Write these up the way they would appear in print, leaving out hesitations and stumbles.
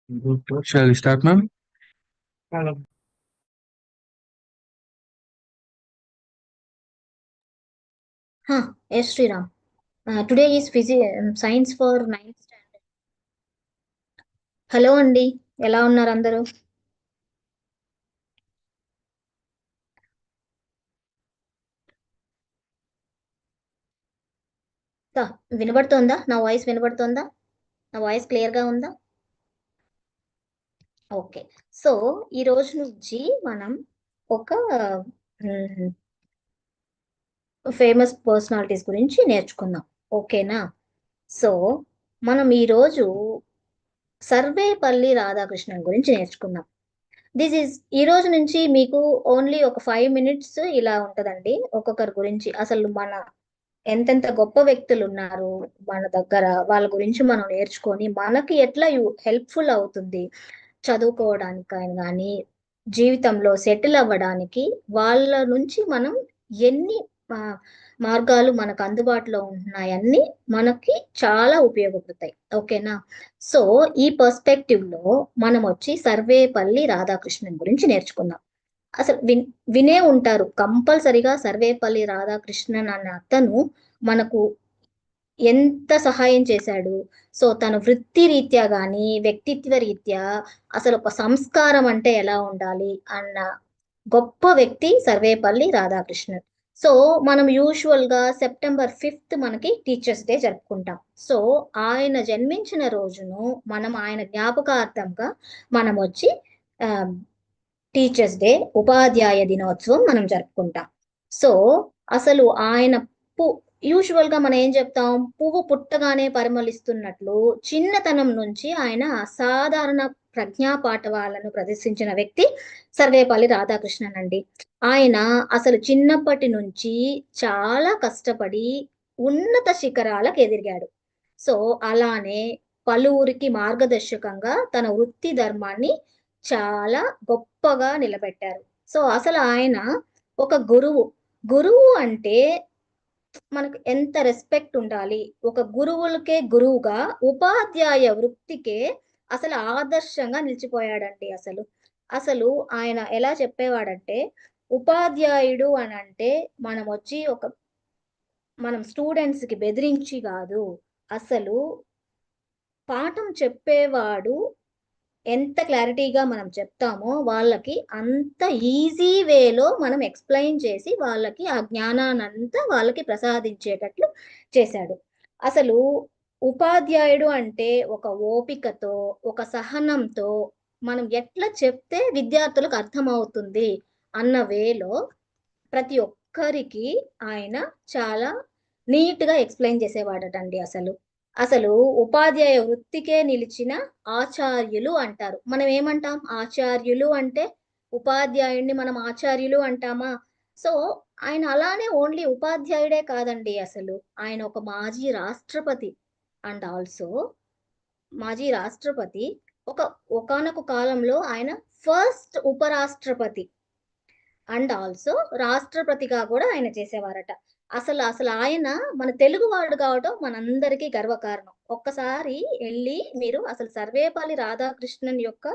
Good. Shall we start, ma'am? Hello. Yes, Sriram. Today is science for ninth standard. Hello అండి, ఎలా ఉన్నారు అందరూ? తా, వినబడుతోందా? నా వాయిస్ వినబడుతోందా? నా వాయిస్ క్లియర్ గా ఉందా? ఓకే. సో ఈ రోజు నుంచి మనం ఒక ఫేమస్ పర్సనాలిటీస్ గురించి నేర్చుకుందాం. ఓకేనా? సో మనం ఈరోజు సర్వేపల్లి రాధాకృష్ణన్ గురించి నేర్చుకుందాం. ఈ రోజు నుంచి మీకు ఓన్లీ ఒక 5 minutes ఇలా ఉంటదండి. ఒక్కొక్కరి గురించి అసలు మన ఎంతెంత గొప్ప వ్యక్తులు ఉన్నారు మన దగ్గర, వాళ్ళ గురించి మనం నేర్చుకొని మనకి ఎట్లా హెల్ప్ఫుల్ అవుతుంది చదువుకోవడానికి కానీ, జీవితంలో సెటిల్ అవ్వడానికి. వాళ్ళ నుంచి మనం ఎన్ని ఆ, మార్గాలు మనకు అందుబాటులో ఉంటున్నాయన్నీ మనకి చాలా ఉపయోగపడతాయి. ఓకేనా? సో ఈ పర్స్పెక్టివ్ లో మనం వచ్చి సర్వేపల్లి రాధాకృష్ణన్ గురించి నేర్చుకుందాం. అసలు వినే ఉంటారు కంపల్సరిగా. సర్వేపల్లి రాధాకృష్ణన్ అనే అతను మనకు ఎంత సహాయం చేశాడు. సో తన వృత్తి రీత్యా గాని, వ్యక్తిత్వ రీత్యా అసలు ఒక సంస్కారం అంటే ఎలా ఉండాలి అన్న గొప్ప వ్యక్తి సర్వేపల్లి రాధాకృష్ణన్. సో మనం యూజువల్ గా September 5th మనకి టీచర్స్ డే జరుపుకుంటాం. సో ఆయన జన్మించిన రోజును మనం ఆయన జ్ఞాపకార్థంగా మనం వచ్చి ఆ, టీచర్స్ డే, ఉపాధ్యాయ దినోత్సవం మనం జరుపుకుంటాం. సో అసలు ఆయన పు యూజువల్ గా మనం ఏం చెప్తాం, పువ్వు పుట్టగానే పరిమళిస్తున్నట్లు చిన్నతనం నుంచి ఆయన అసాధారణ ప్రజ్ఞా పాఠవాలను ప్రదర్శించిన వ్యక్తి సర్వేపల్లి రాధాకృష్ణన్ అండి. ఆయన అసలు చిన్నప్పటి నుంచి చాలా కష్టపడి ఉన్నత శిఖరాలకు ఎదిగాడు. సో అలానే పలువురికి మార్గదర్శకంగా తన వృత్తి ధర్మాన్ని చాలా గొప్పగా నిలబెట్టారు. సో అసలు ఆయన ఒక గురువు. గురువు అంటే మనకు ఎంత రెస్పెక్ట్ ఉండాలి. ఒక గురువులకే గురువుగా ఉపాధ్యాయ వృత్తికే అసలు ఆదర్శంగా నిలిచిపోయాడండి. అసలు అసలు ఆయన ఎలా చెప్పేవాడంటే, ఉపాధ్యాయుడు అని అంటే మనం వచ్చి మనం స్టూడెంట్స్ కి బెదిరించి కాదు, అసలు పాఠం చెప్పేవాడు ఎంత క్లారిటీగా మనం చెప్తామో వాళ్ళకి అంత ఈజీ వేలో మనం ఎక్స్ప్లెయిన్ చేసి వాళ్ళకి ఆ జ్ఞానాన్నంతా వాళ్ళకి ప్రసాదించేటట్లు చేశాడు. అసలు ఉపాధ్యాయుడు అంటే ఒక ఓపికతో, ఒక సహనంతో మనం ఎట్లా చెప్తే విద్యార్థులకు అర్థమవుతుంది అన్న వేలో ప్రతి ఒక్కరికి ఆయన చాలా నీట్ గా ఎక్స్ప్లెయిన్ చేసేవాడటండి. అసలు అసలు ఉపాధ్యాయ వృత్తికే నిలిచిన ఆచార్యులు అంటారు. మనం ఏమంటాం? ఆచార్యులు అంటే ఉపాధ్యాయుడిని మనం ఆచార్యులు అంటామా? సో ఆయన అలానే ఓన్లీ ఉపాధ్యాయుడే కాదండి. అసలు ఆయన ఒక మాజీ రాష్ట్రపతి. అండ్ ఆల్సో మాజీ రాష్ట్రపతి. ఒక ఒకానొక కాలంలో ఆయన ఫస్ట్ ఉపరాష్ట్రపతి. అండ్ ఆల్సో రాష్ట్రపతిగా కూడా ఆయన చేసేవారట. అసలు అసలు ఆయన మన తెలుగువాడు కావటం మనందరికీ గర్వకారణం. ఒక్కసారి వెళ్ళి మీరు అసలు సర్వేపల్లి రాధాకృష్ణన్ యొక్క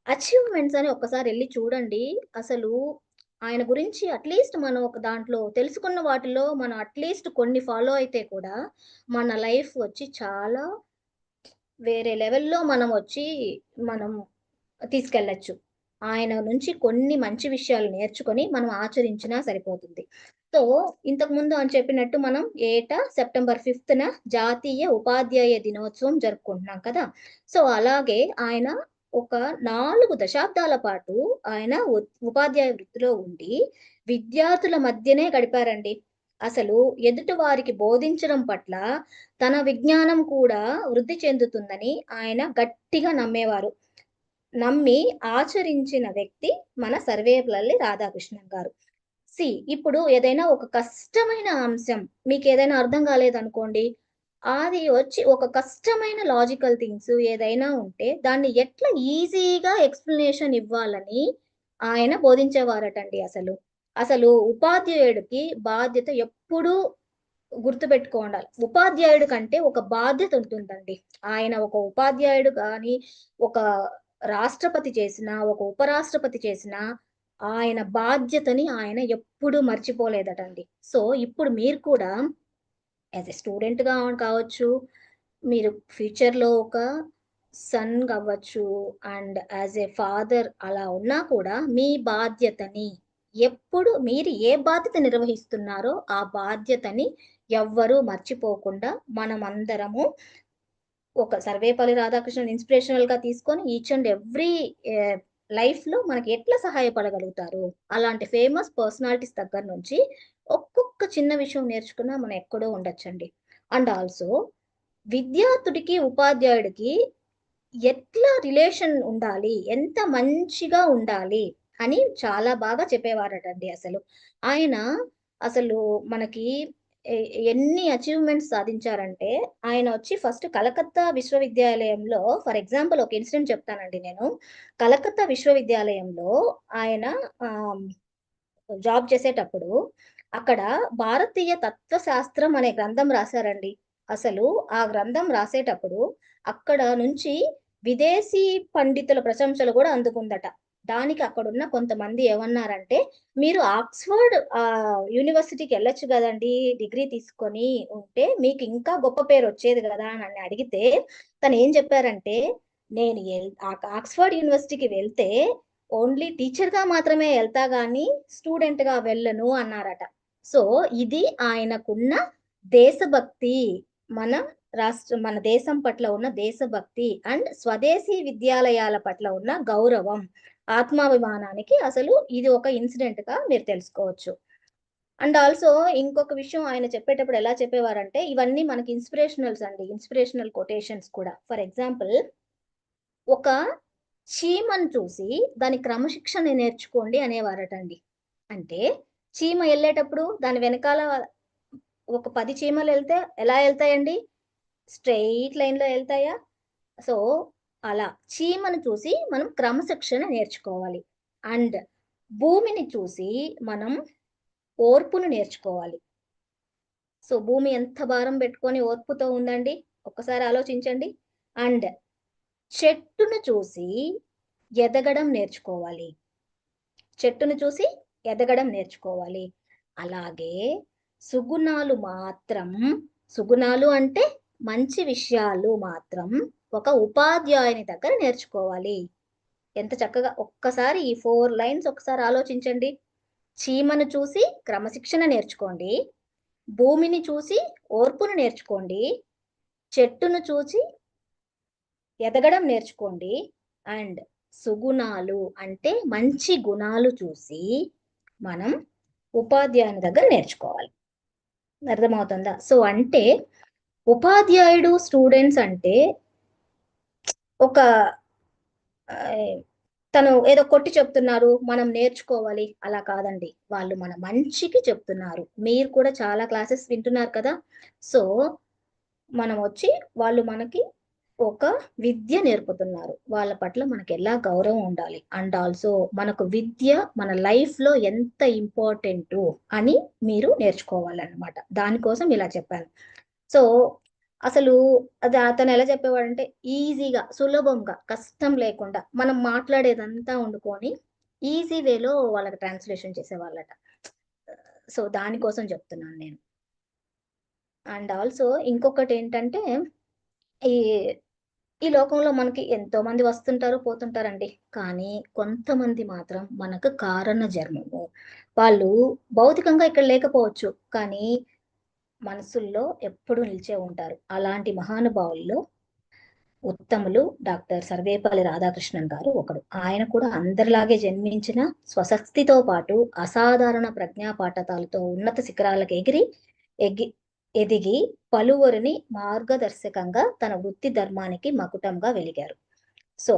అచీవ్మెంట్స్ అని ఒక్కసారి వెళ్ళి చూడండి. అసలు ఆయన గురించి అట్లీస్ట్ మనం ఒక దాంట్లో తెలుసుకున్న వాటిలో మనం అట్లీస్ట్ కొన్ని ఫాలో అయితే కూడా మన లైఫ్ వచ్చి చాలా వేరే లెవెల్లో మనం వచ్చి మనం తీసుకెళ్ళచ్చు. ఆయన నుంచి కొన్ని మంచి విషయాలు నేర్చుకొని మనం ఆచరించినా సరిపోతుంది. సో ఇంతకు ముందు అని చెప్పినట్టు మనం ఏటా September 5th జాతీయ ఉపాధ్యాయ దినోత్సవం జరుపుకుంటున్నాం కదా. సో అలాగే ఆయన ఒక 4 దశాబ్దాల పాటు ఆయన ఉపాధ్యాయ వృత్తిలో ఉండి విద్యార్థుల మధ్యనే గడిపారండి. అసలు ఎదుటి వారికి బోధించడం పట్ల తన విజ్ఞానం కూడా వృద్ధి చెందుతుందని ఆయన గట్టిగా నమ్మేవారు. నమ్మి ఆచరించిన వ్యక్తి మన సర్వేపల్లి రాధాకృష్ణన్ గారు. ఇప్పుడు ఏదైనా ఒక కష్టమైన అంశం మీకు ఏదైనా అర్థం కాలేదనుకోండి, అది వచ్చి ఒక కష్టమైన లాజికల్ థింగ్స్ ఏదైనా ఉంటే దాన్ని ఎట్లా ఈజీగా ఎక్స్ప్లెనేషన్ ఇవ్వాలని ఆయన బోధించేవారటండి. అసలు అసలు ఉపాధ్యాయుడికి బాధ్యత ఎప్పుడూ గుర్తుపెట్టుకోండాలి. ఉపాధ్యాయుడు కంటే ఒక బాధ్యత ఉంటుందండి. ఆయన ఒక ఉపాధ్యాయుడు కానీ, ఒక రాష్ట్రపతి చేసినా, ఒక ఉపరాష్ట్రపతి చేసినా, ఆయన బాధ్యతని ఆయన ఎప్పుడూ మర్చిపోలేదటండి. సో, ఇప్పుడు మీరు కూడా యాజ్ ఎ స్టూడెంట్‌గా కావచ్చు, మీరు ఫ్యూచర్‌లో ఒక సన్ అవ్వచ్చు అండ్ యాజ్ ఎ ఫాదర్ అలా ఉన్నా కూడా మీ బాధ్యతని ఎప్పుడు మీరు ఏ బాధ్యత నిర్వహిస్తున్నారో ఆ బాధ్యతని ఎవ్వరూ మర్చిపోకుండా మనమందరము ఒక సర్వేపల్లి రాధాకృష్ణన్ ఇన్స్పిరేషనల్‌గా తీసుకొని ఈచ్ అండ్ ఎవ్రీ లైఫ్‌లో మనకి ఎట్లా సహాయపడగలుగుతారు? అలాంటి ఫేమస్ పర్సనాలిటీస్ దగ్గర నుంచి ఒక్కొక్క చిన్న విషయం నేర్చుకున్నా మనం ఎక్కడో ఉండొచ్చండి. అండ్ ఆల్సో విద్యార్థుడికి, ఉపాధ్యాయుడికి ఎట్లా రిలేషన్ ఉండాలి? ఎంత మంచిగా ఉండాలి? అని చాలా బాగా చెప్పేవారటండి అసలు. ఆయన అసలు మనకి ఎ ఎన్ని అచీవ్‌మెంట్స్ సాధించారంటే, ఆయన వచ్చి ఫస్ట్ కలకత్తా విశ్వవిద్యాలయంలో ఫర్ ఎగ్జాంపుల్ ఒక ఇన్సిడెంట్ చెప్తానండి నేను. కలకత్తా విశ్వవిద్యాలయంలో ఆయన ఆహ్, జాబ్ చేసేటప్పుడు అక్కడ భారతీయ తత్వశాస్త్రం అనే గ్రంథం రాసారండి. అసలు ఆ గ్రంథం రాసేటప్పుడు అక్కడ నుంచి విదేశీ పండితుల ప్రశంసలు గూడా అందుకుందట. దానికి అక్కడున్న కొంతమంది ఏమన్నారంటే, "మీరు ఆక్స్‌ఫర్డ్ యూనివర్సిటీకెళ్ళొచ్చు గదండీ! డిగ్రీ తీసుకొని ఉంటే మీకింకా గొప్ప పేరొచ్చేది గదా!" అని అడిగితే తనేం జెప్పారంటే, "నేను ఆక్స్‌ఫర్డ్ యూనివర్సిటీకి వెళ్తే ఓన్లీ టీచర్‌గా మాత్రమే ఎళ్తా గానీ, స్టూడెంట్‌గా వెళ్ళను" అన్నారట. సో, ఇది ఆయనకున్న దేశభక్తి. మన మన దేశం పట్ల ఉన్న దేశభక్తి అండ్ స్వదేశీ విద్యాలయాల పట్ల ఉన్న గౌరవం, ఆత్మాభిమానానికి అసలు ఇది ఒక ఇన్సిడెంట్‌గా మీరు తెలుసుకోవచ్చు. అండ్ ఆల్సో ఇంకొక విషయం ఆయన చెప్పేటప్పుడు ఎలా చెప్పేవారంటే, ఇవన్నీ మనకి ఇన్స్‌పిరేషనల్స్ అండి. ఇన్స్‌పిరేషనల్ కొటేషన్స్ కూడా. ఫర్ ఎగ్జాంపుల్ ఒక చీమను చూసి దాని క్రమశిక్షణ నేర్చుకోండి అనేవారటండి. అంటే చీమ ఎళ్ళేటప్పుడు దాని వెనకాల ఒక 10 చీమలెళ్తే ఎలా ఎళ్తాయండి? స్ట్రెయిట్ లైన్‌లో ఎళ్తాయా? సో, అలా చీమను చూసి మనం క్రమశిక్షణ నేర్చుకోవాలి. అండ్ భూమిని చూసి మనం ఓర్పును నేర్చుకోవాలి. సో, భూమి ఎంత భారం పెట్టుకొని ఓర్పుతో ఉందండి? ఒక్కసారి ఆలోచించండి. అండ్ చెట్టును చూసి ఎదగడం నేర్చుకోవాలి. చెట్టును చూసి ఎదగడం నేర్చుకోవాలి. అలాగే సుగుణాలు మాత్రం సుగుణాలు అంటే మంచి విషయాలు మాత్రం ఒక ఉపాధ్యాయుని దగ్గర నేర్చుకోవాలి. ఎంత చక్కగా ఒక్కసారి ఈ 4 లైన్స్ ఒకసారి ఆలోచించండి. చీమను చూసి క్రమశిక్షణ నేర్చుకోండి. భూమిని చూసి ఓర్పును నేర్చుకోండి. చెట్టును చూసి ఎదగడం నేర్చుకోండి. అండ్ సుగుణాలు అంటే మంచి గుణాలు చూసి మనం ఉపాధ్యాయుని దగ్గర నేర్చుకోవాలి. అర్థమవుతుందా? సో, అంటే ఉపాధ్యాయుడు, స్టూడెంట్స్ అంటే ఒక ఆహ్, తను ఏదో కొట్టి చెప్తున్నారు, మనం నేర్చుకోవాలి అలా కాదండి. వాళ్ళు మన మంచికి చెప్తున్నారు. మీరు కూడా చాలా క్లాసెస్ వింటున్నారు కదా! సో, మనమొచ్చి వాళ్ళు మనకి ఒక విద్య నేర్పుతున్నారు. వాళ్ళ పట్ల మనకెలా గౌరవం ఉండాలి. అండ్ ఆల్సో మనకు విద్య మన లైఫ్‌లో ఎంత ఇంపార్టెంటు అని మీరు నేర్చుకోవాలనమాట. దానికోసం ఇలా చెప్పాను. సో, అసలు అది అతనెలా చెప్పేవాడంటే ఈజీగా, సులభంగా, కష్టం లేకుండా మనం మాట్లాడేదంతా వండుకొని ఈజీ వేలో వాళ్ళకి ట్రాన్స్‌లేషన్ చేసేవాళ్ళట. సో, దానికోసం చెప్తున్నాను నేను. అండ్ ఆల్సో ఇంకొకటేంటంటే ఈ ఈ లోకంలో మనకి ఎంతోమంది వస్తుంటారు, పోతుంటారండి. కానీ కొంతమంది మాత్రం మనకు కారణ జన్మము. వాళ్ళు భౌతికంగా ఇక్కడ లేకపోవచ్చు. కానీ మనసుల్లో ఎప్పుడూ నిలిచే ఉంటారు. అలాంటి మహానుభావుల్లో ఉత్తములు డాక్టర్ సర్వేపల్లి రాధాకృష్ణన్ గారు ఒకడు. ఆయన కూడా అందరిలాగే జన్మించిన స్వశక్తితో పాటు అసాధారణ ప్రజ్ఞా పాఠతాలతో ఉన్నత శిఖరాలకు ఎగి ఎదిగి పలువురిని మార్గదర్శకంగా తన వృత్తి ధర్మానికి మకుటంగా వెలిగారు. సో,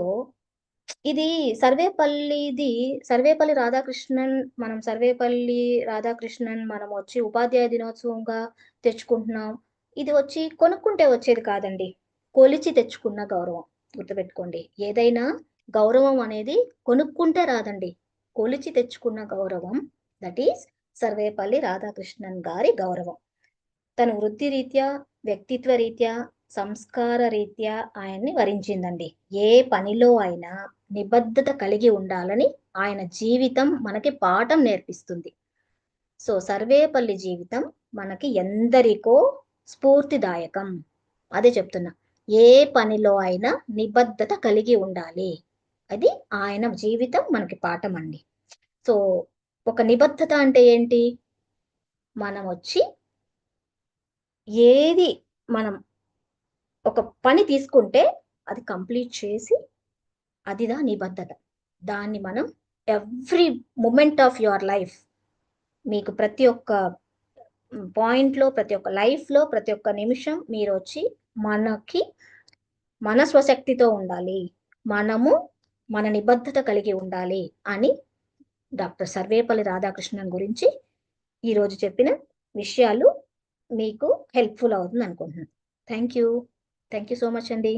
ఇది సర్వేపల్లిది సర్వేపల్లి రాధాకృష్ణన్ మనం సర్వేపల్లి రాధాకృష్ణన్ మనం వచ్చి ఉపాధ్యాయ దినోత్సవంగా తెచ్చుకుంటున్నాం. ఇది వచ్చి కొనుక్కుంటే వచ్చేది కాదండి. కొలిచి తెచ్చుకున్న గౌరవం. గుర్తుపెట్టుకోండి. ఏదైనా గౌరవం అనేది కొనుక్కుంటే రాదండి. కొలిచి తెచ్చుకున్న గౌరవం దట్ ఈస్ సర్వేపల్లి రాధాకృష్ణన్ గారి గౌరవం. తన వృత్తి రీత్యా, వ్యక్తిత్వ రీత్యా, సంస్కార రీత్యా ఆయన్ని వరించిందండి. ఏ పనిలో అయినా నిబద్ధత కలిగి ఉండాలని ఆయన జీవితం మనకి పాఠం నేర్పిస్తుంది. సో సర్వేపల్లి జీవితం మనకి ఎందరికో స్ఫూర్తిదాయకం. అదే చెప్తున్నా. ఏ పనిలో అయినా నిబద్ధత కలిగి ఉండాలి. అది ఆయన జీవితం మనకి పాఠం అండి. సో ఒక నిబద్ధత అంటే ఏంటి? మనం వచ్చి ఏది మనం ఒక పని తీసుకుంటే అది కంప్లీట్ చేసి అదిదా నిబద్ధత. దాన్ని మనం every moment of your life, మీకు ప్రతి ఒక్క పాయింట్లో, ప్రతి ఒక్క లైఫ్లో, ప్రతి ఒక్క నిమిషం మీరు వచ్చి మనకి మన స్వశక్తితో ఉండాలి, మనము మన నిబద్ధత కలిగి ఉండాలి అని డాక్టర్ సర్వేపల్లి రాధాకృష్ణన్ గురించి ఈరోజు చెప్పిన విషయాలు మీకు హెల్ప్ఫుల్ అవుతుంది అనుకుంటున్నాను. Thank you. Thank you so much అండి.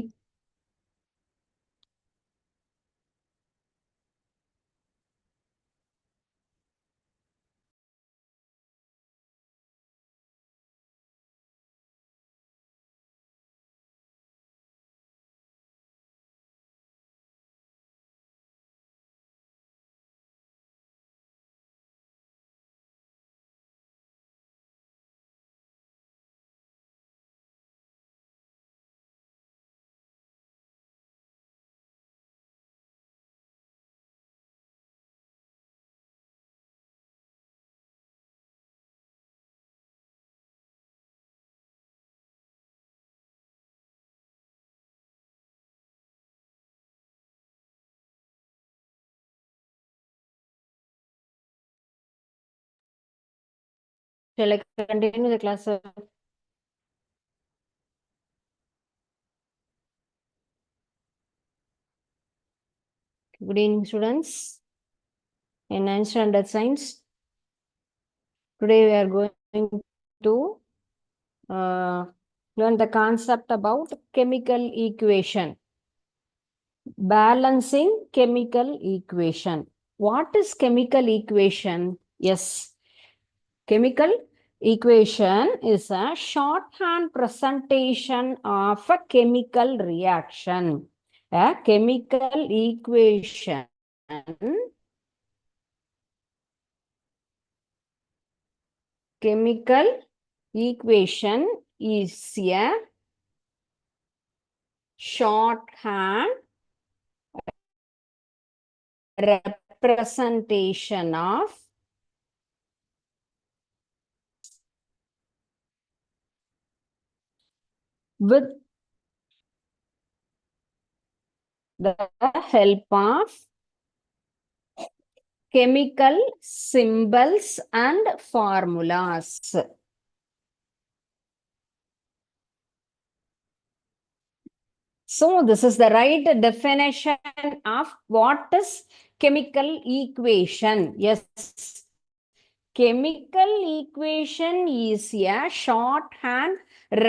Shall I continue the class? Good evening, students. In 9th standard science, today we are going to learn the concept about chemical equation. Balancing chemical equation. What is chemical equation? Yes, chemical equation is a shorthand presentation of a chemical reaction. A chemical equation is a shorthand representation of with the help of chemical symbols and formulas. So this is the right definition of what is chemical equation. Yes, chemical equation is a shorthand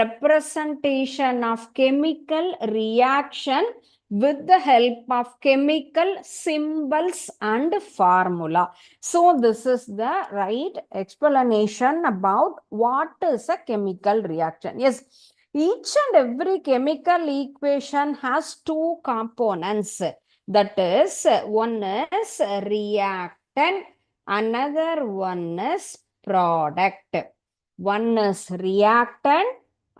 representation of chemical reaction with the help of chemical symbols and formula. So this is the right explanation about what is a chemical reaction. Yes, each and every chemical equation has two components. That is, one is reactant, another one is product. One is reactant,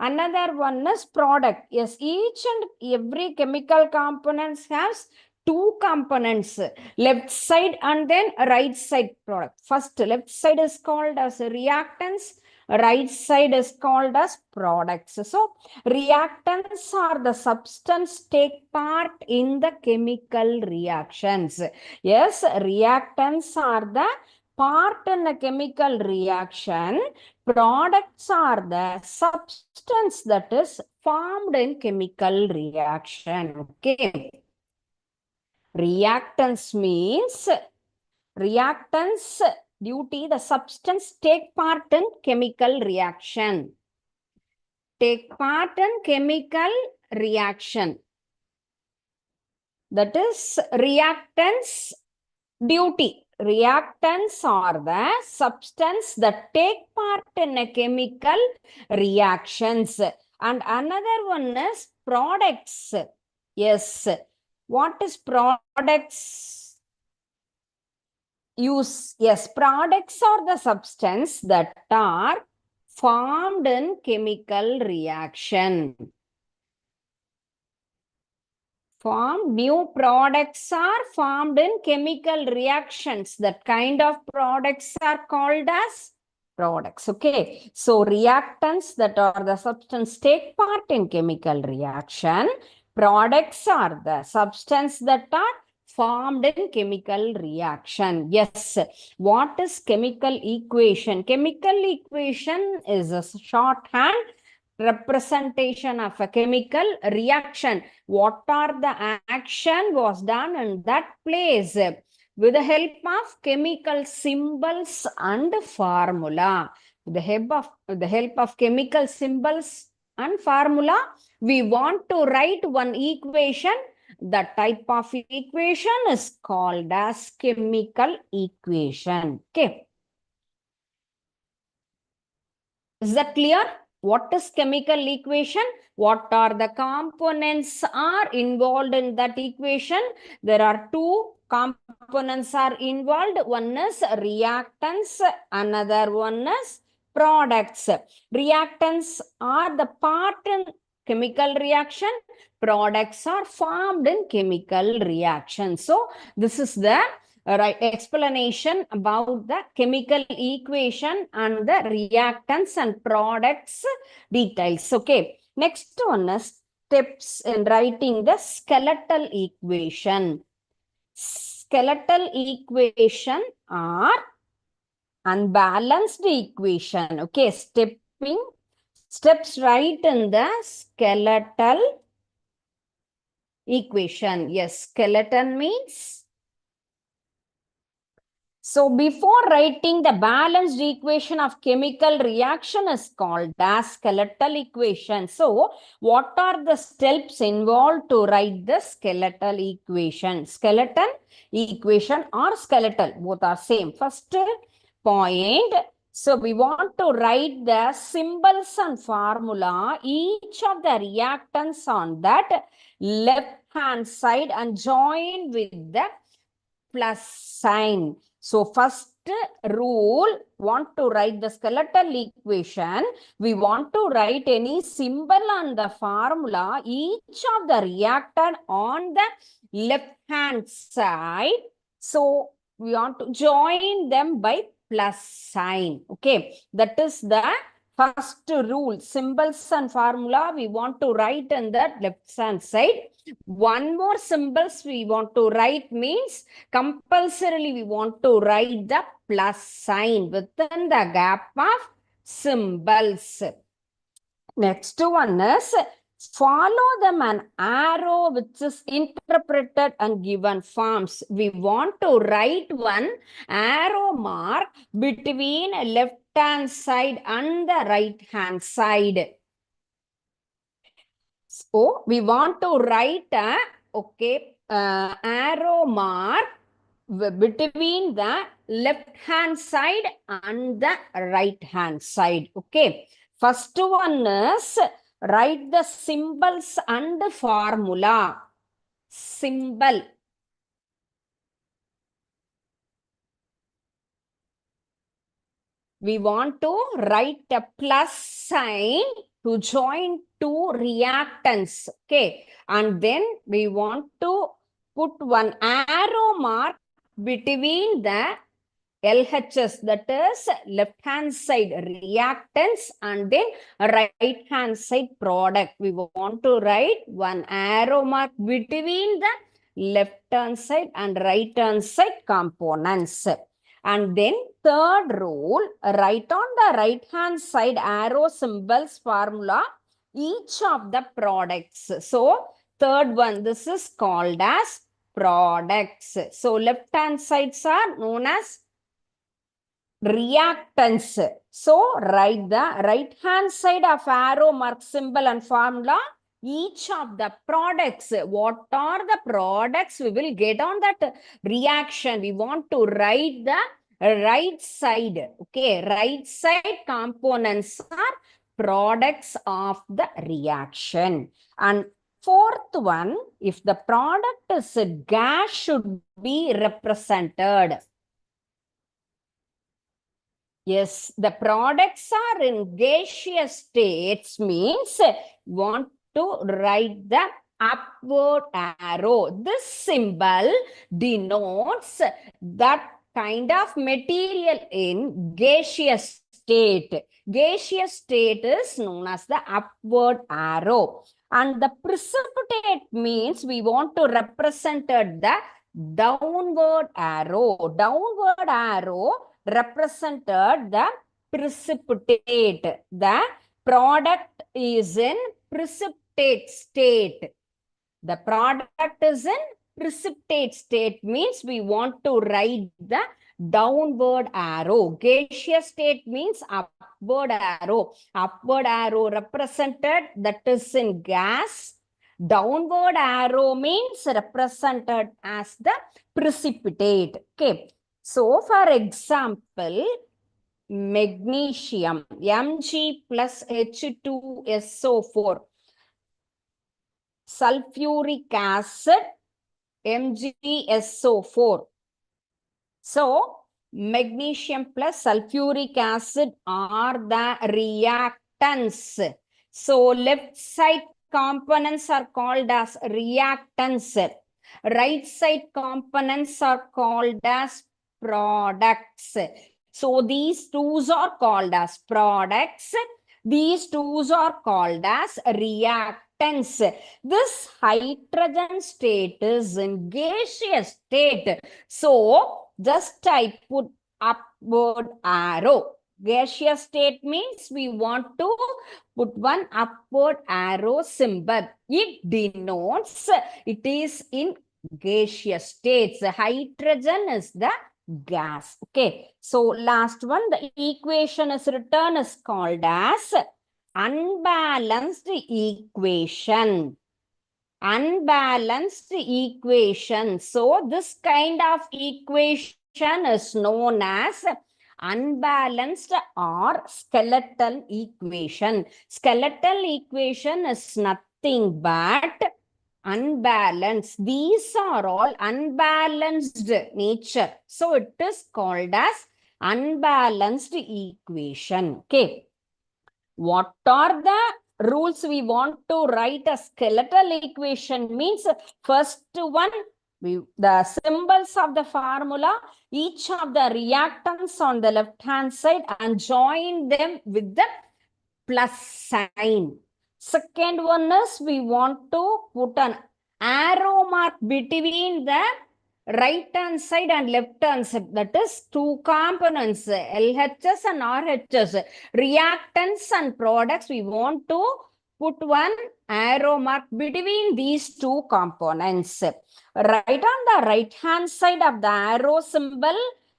another one is product. Yes, each and every chemical components has two components, left side and then right side product. First, left side is called as reactants, right side is called as products. So reactants are the substance take part in the chemical reactions. Yes, reactants are the part in a chemical reaction. Products are the substance that is formed in chemical reaction. Okay. Reactants means reactants duty the substance take part in chemical reaction. Take part in chemical reaction. That is reactants duty. reactants are the substance that take part in a chemical reactions. And another one is products. Yes. What is products? Use. Yes, products are the substance that are formed in chemical reaction. New products are formed in chemical reactions. That kind of products are called as products. Okay. So reactants that are the substance take part in chemical reaction. Products are the substance that are formed in chemical reaction. Yes. What is chemical equation? Chemical equation is a shorthand representation of a chemical reaction. What are the action was done in that place with the help of chemical symbols and formula. With the help of chemical symbols and formula, we want to write one equation. The type of equation is called as chemical equation. Okay. Is that clear? What is chemical equation? What are the components are involved in that equation? There are two components are involved. One is reactants, another one is products. Reactants are the part in chemical reaction. Products are formed in chemical reaction. So this is the right explanation about the chemical equation and the reactants and products details. Okay, next one is steps in writing the skeletal equation. Skeletal equation are unbalanced equation. Okay, steps right in the skeletal equation. Yes, skeleton means. So before writing the balanced equation of chemical reaction is called as skeletal equation. So what are the steps involved to write the skeletal equation? Skeleton equation or skeletal, both are same. First point, so we want to write the symbols and formula, each of the reactants on that left hand side and join with the plus sign. So first rule, want to write the skeletal equation, we want to write any symbol on the formula, each of the reactant on the left hand side. So we want to join them by plus sign. Okay, that is the first rule. Symbols and formula we want to write on the left hand side. One more symbols we want to write means compulsorily we want to write the plus sign within the gap of symbols. Next one is follow them an arrow which is interpreted and given forms. We want to write one arrow mark between left hand side and the right hand side. So we want to write a arrow mark between the left hand side and the right hand side. Okay. First one is write the symbols and formula. Symbol. We want to write a plus sign to join two reactants. Okay. And then we want to put one arrow mark between the LHS, that is left hand side reactants, and then right hand side product. We want to write one arrow mark between the left hand side and right hand side components. And then third rule, write on the right hand side arrow symbols formula each of the products. So third one, this is called as products. So left hand sides are known as reactants. So write the right hand side of arrow mark symbol and formula each of the products. What are the products we will get on that reaction? We want to write the right side. Okay, right side components are products of the reaction. And fourth one, if the product is a gas, should be represented. Yes, the products are in gaseous states means want to write the upward arrow. This symbol denotes that kind of material in gaseous state. Gaseous state is known as the upward arrow. And the precipitate means we want to represent the downward arrow. Downward arrow represented the precipitate. The product is in precipitate state. The product is in precipitate state means we want to write the downward arrow. Gaseous state means upward arrow. Upward arrow represented, that is in gas. Downward arrow means represented as the precipitate. Okay. So, for example, magnesium, Mg plus H2SO4, sulfuric acid, MgSO4. So, magnesium plus sulfuric acid are the reactants. So, left side components are called as reactants. Right side components are called as products. So, these two are called as products. These two are called as reactants. This hydrogen state is in gaseous state. So, just I put upward arrow. Gaseous state means we want to put one upward arrow symbol. It denotes it is in gaseous states. Hydrogen is the gas. Okay. So, last one, the equation is written is called as unbalanced equation. Unbalanced equation. So, this kind of equation is known as unbalanced or skeletal equation. Skeletal equation is nothing but unbalanced. These are all unbalanced nature. So, it is called as unbalanced equation. Okay. What are the rules we want to write a skeletal equation? Means first one, the symbols of the formula, each of the reactants on the left hand side and join them with the plus sign. Second one is we want to put an arrow mark between the right hand side and left hand side. That is two components, LHS and RHS. Reactants and products, we want to put one arrow mark between these two components. Right on the right hand side of the arrow symbol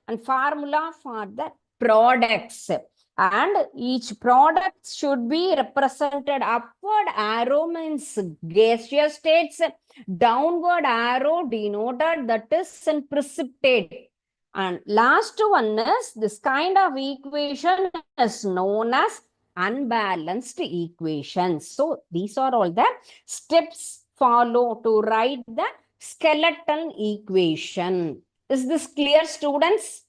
and formula for the products. And each product should be represented. Upward arrow means gaseous states. Downward arrow denoted that is in precipitate. And last one is this kind of equation is known as unbalanced equation. So these are all the steps follow to write the skeletal equation. Is this clear, students?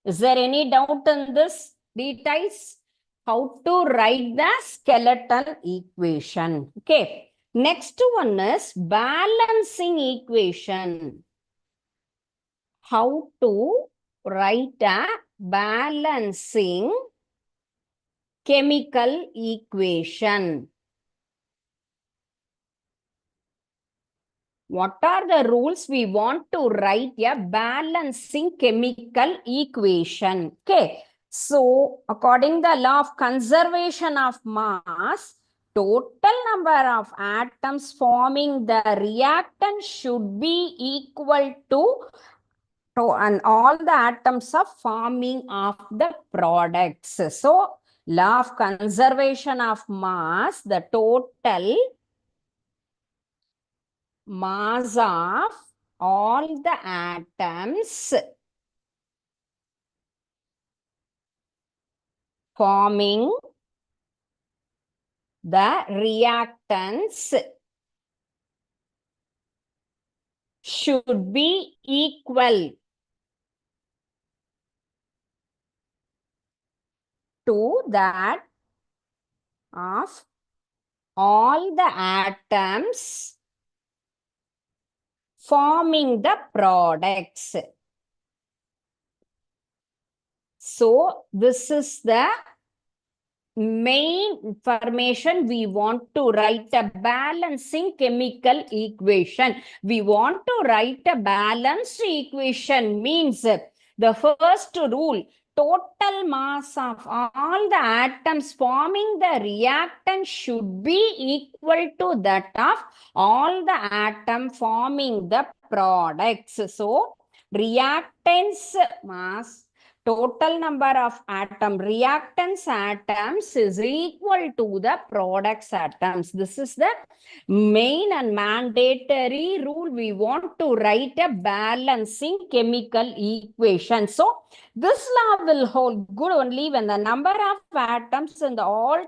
Is there any doubt in this details? How to write the skeletal equation? Okay. Next one is balancing equation. How to write a balancing chemical equation. What are the rules we want to write a balancing chemical equation? Okay. So, according to the law of conservation of mass, total number of atoms forming the reactant should be equal to and all the atoms of forming of the products. So, law of conservation of mass, the total mass of all the atoms forming the reactants should be equal to that of all the atoms forming the products. So this is the main information. We want to write a balancing chemical equation. We want to write a balanced equation means the first rule, total mass of all the atoms forming the reactant should be equal to that of all the atom forming the products. So reactants mass, total number of reactants atoms is equal to the products atoms. This is the main and mandatory rule. We want to write a balancing chemical equation. So this law will hold good only when the number of atoms in the all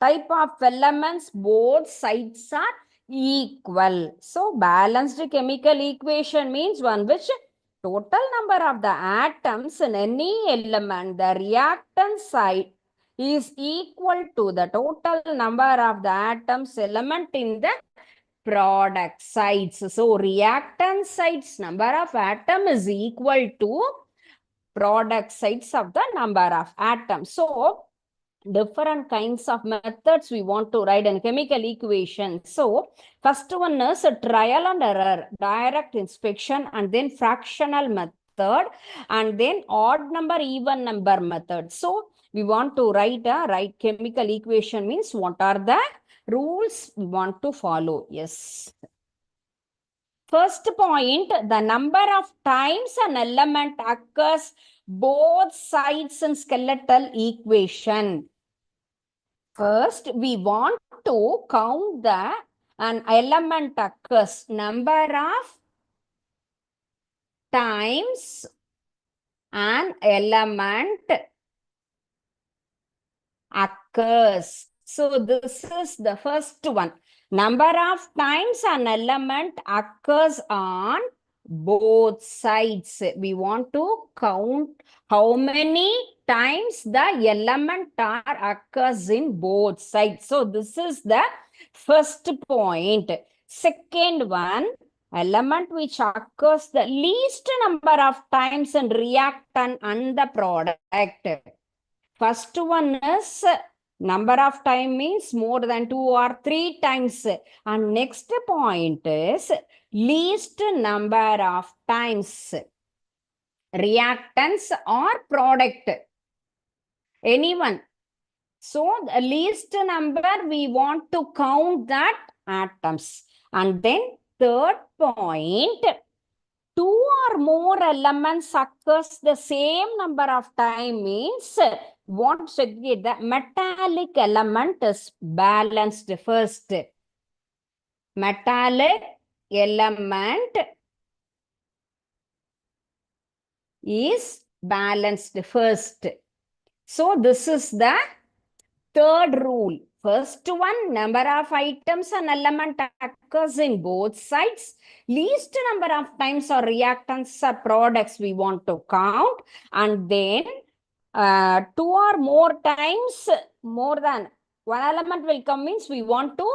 type of elements both sides are equal. So balanced chemical equation means one which total number of the atoms in any element, the reactant side is equal to the total number of the atoms element in the product sides. So reactant sides number of atom is equal to product sides of the number of atoms. So different kinds of methods we want to write in chemical equation. So first one is a trial and error, direct inspection, and then fractional method, and then odd number, even number method. So we want to write a right chemical equation means what are the rules we want to follow. Yes. First point, the number of times an element occurs both sides in skeletal equation. First, we want to count an element occurs number of times an element occurs. So this is the first one. Number of times an element occurs on both sides. We want to count how many times the element occurs in both sides. So this is the first point. Second one, element which occurs the least number of times in reactant and the product. First one is number of time means more than 2 or 3 times. And next point is least number of times reactants or product. Anyone. So the least number we want to count that atoms. And then third point, 2 or more elements occurs the same number of time means what should be the metallic element is balanced first. Metallic element is balanced first. So this is the third rule. First one, number of items an element occurs in both sides. Least number of times or reactants or products we want to count. And then 2 or more times, more than one element will come means we want to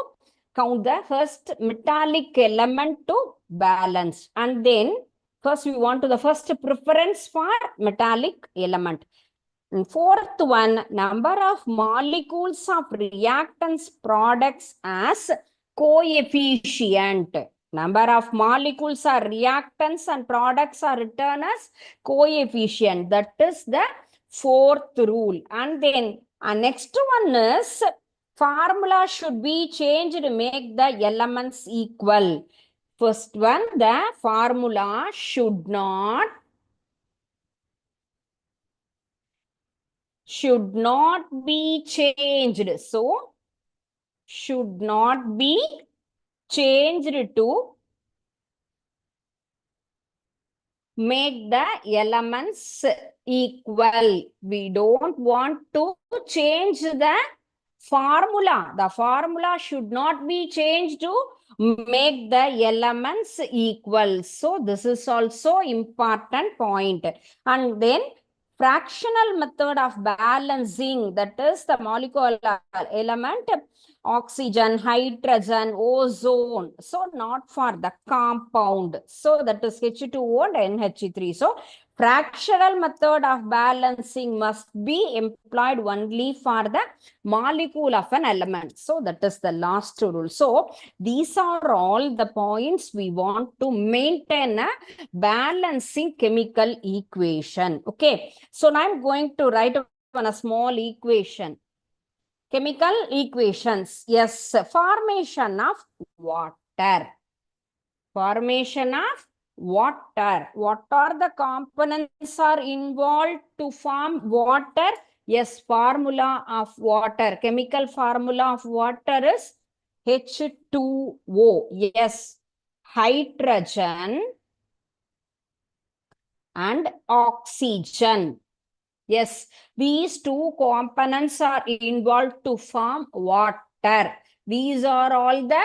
count the first metallic element to balance. And then first we want to the first preference for metallic element. And fourth one, number of molecules of reactants products as coefficient. Number of molecules or reactants and products are written as coefficient. That is the fourth rule. And then next one is formula should be changed to make the elements equal. First one, the formula should not be changed. So, should not be changed to make the elements equal. We don't want to change the formula. The formula should not be changed to make the elements equal. So this is also important point. And then fractional method of balancing, that is the molecular element, oxygen, hydrogen, ozone. So not for the compound. So that is H2O and NH3. So fractional method of balancing must be employed only for the molecule of an element. So that is the last rule. So these are all the points we want to maintain a balancing chemical equation. Okay. So now I'm going to write on a small equation. Chemical equations. Yes, formation of water. Formation of water. What are the components are involved to form water? Yes, formula of water. Chemical formula of water is H2O. Yes, hydrogen and oxygen. Yes, these two components are involved to form water. These are all the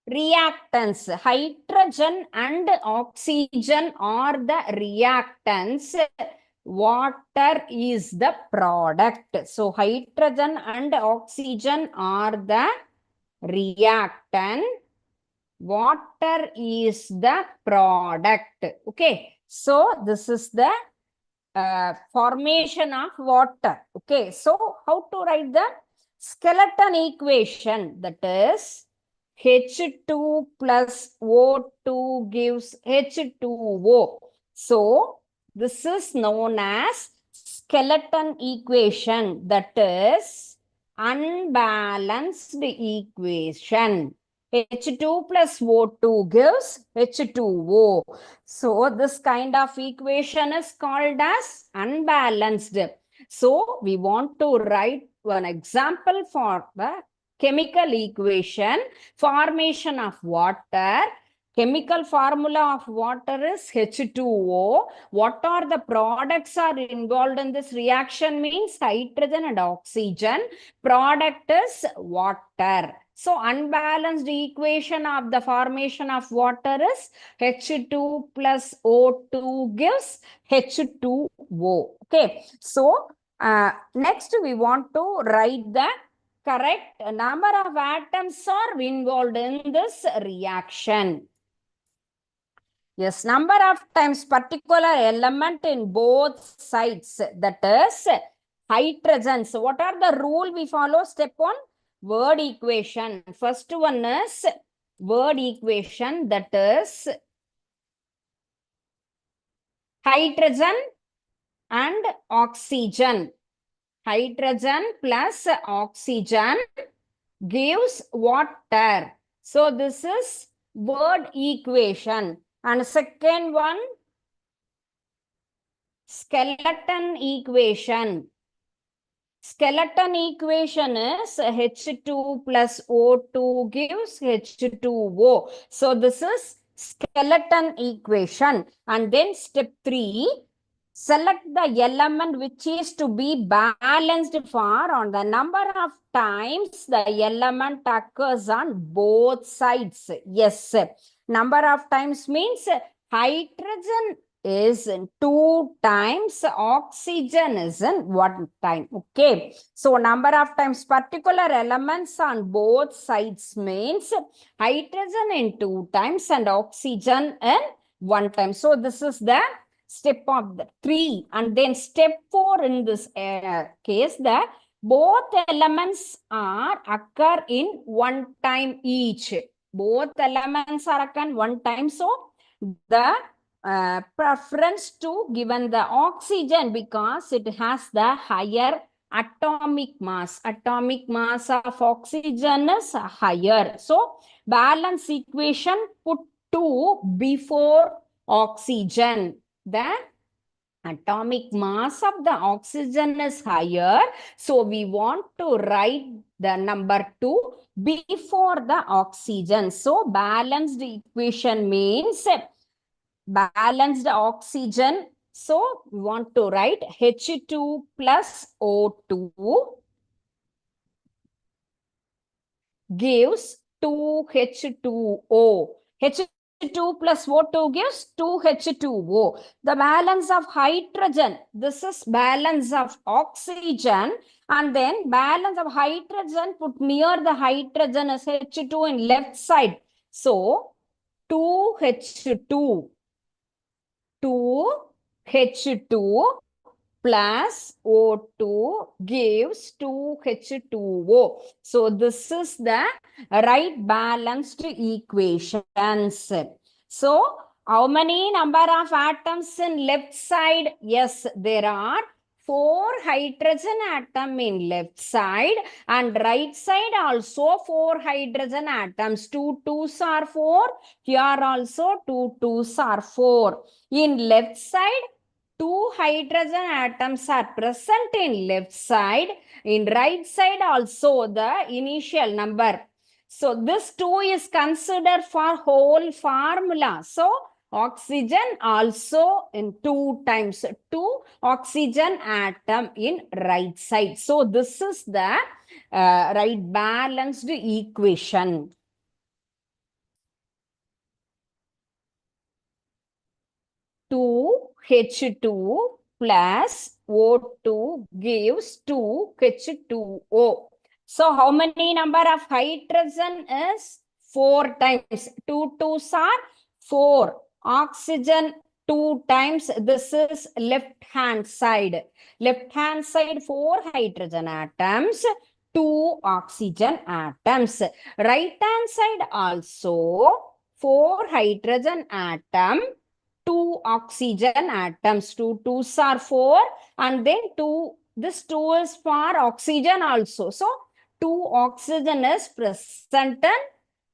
reactants. Hydrogen and oxygen are the reactants. Water is the product. So hydrogen and oxygen are the reactant. Water is the product. Okay. So this is the formation of water. Okay, so how to write the skeleton equation? That is H2 plus O2 gives H2O. So this is known as skeleton equation, that is unbalanced equation. H2 plus O2 gives H2O. So this kind of equation is called as unbalanced. So we want to write one example for the chemical equation, formation of water. Chemical formula of water is H2O. What are the products are involved in this reaction means hydrogen and oxygen. Product is water. So unbalanced equation of the formation of water is H2 plus O2 gives H2O. Okay. So next we want to write the correct number of atoms are involved in this reaction. Yes, number of times particular element in both sides, that is hydrogen. So what are the rule we follow? Step 1, word equation. First one is word equation, that is hydrogen and oxygen. Hydrogen plus oxygen gives water. So this is word equation. And second one, skeleton equation. Skeleton equation is H2 plus O2 gives H2O. So this is skeleton equation. And then step 3, select the element which is to be balanced for on the number of times the element occurs on both sides. Yes, number of times means hydrogen is in 2 times, oxygen is in 1 time. Okay. So number of times particular elements on both sides means hydrogen in 2 times and oxygen in 1 time. So this is the step of the 3. And then step 4 in this case, that both elements are occur in 1 time each. Both elements are occur 1 time. So the preference to given the oxygen because it has the higher atomic mass. Atomic mass of oxygen is higher. So balance equation put 2 before oxygen. The atomic mass of the oxygen is higher. So we want to write the number 2 before the oxygen. So balanced equation means balanced oxygen. So we want to write H2 plus O2 gives 2H2O. H2 plus O2 gives 2H2O. The balance of hydrogen, this is balance of oxygen, and then balance of hydrogen put near the hydrogen is H2 in left side. So 2H2 plus O2 gives 2H2O. So this is the right balanced equations. So how many number of atoms in left side? Yes, there are 4 hydrogen atom in left side, and right side also 4 hydrogen atoms. 2 2s are 4. Here also 2 2s are 4. In left side, 2 hydrogen atoms are present in left side. In right side also the initial number. So this 2 is considered for whole formula. So oxygen also in 2 times 2 oxygen atom in right side. So this is the right balanced equation. 2H2 plus O2 gives 2H2O. So how many number of hydrogen is 4 times. 2 2s are 4. Oxygen 2 times. This is left hand side. Left hand side 4 hydrogen atoms, 2 oxygen atoms. Right hand side also 4 hydrogen atom, 2 oxygen atoms. 2 2s are 4, and then 2, this 2 is for oxygen also. So 2 oxygen is present in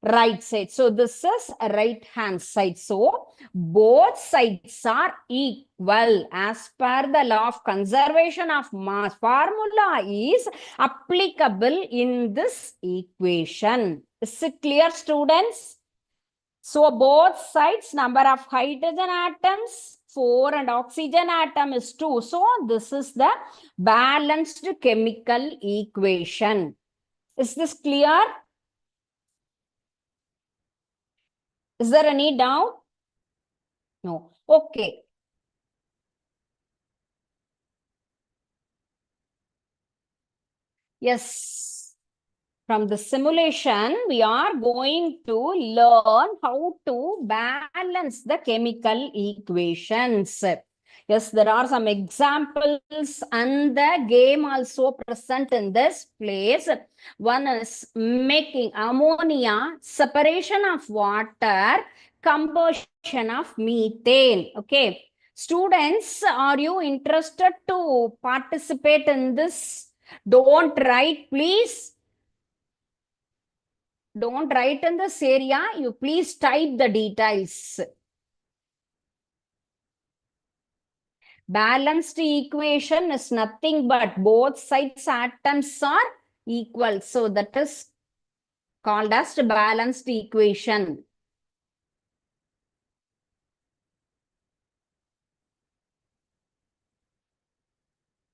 right side. So this is right hand side. So both sides are equal as per the law of conservation of mass. Formula is applicable in this equation. Is it clear, students? So both sides, number of hydrogen atoms 4 and oxygen atom is 2. So this is the balanced chemical equation. Is this clear? Is there any doubt? No. Okay. Yes. From the simulation, we are going to learn how to balance the chemical equations. Yes, there are some examples and the game also present in this place. One is making ammonia, separation of water, combustion of methane. Okay. Students, are you interested to participate in this? Don't write, please. Don't write in this area. You please type the details. Balanced equation is nothing but both sides atoms are equal. So that is called as the balanced equation.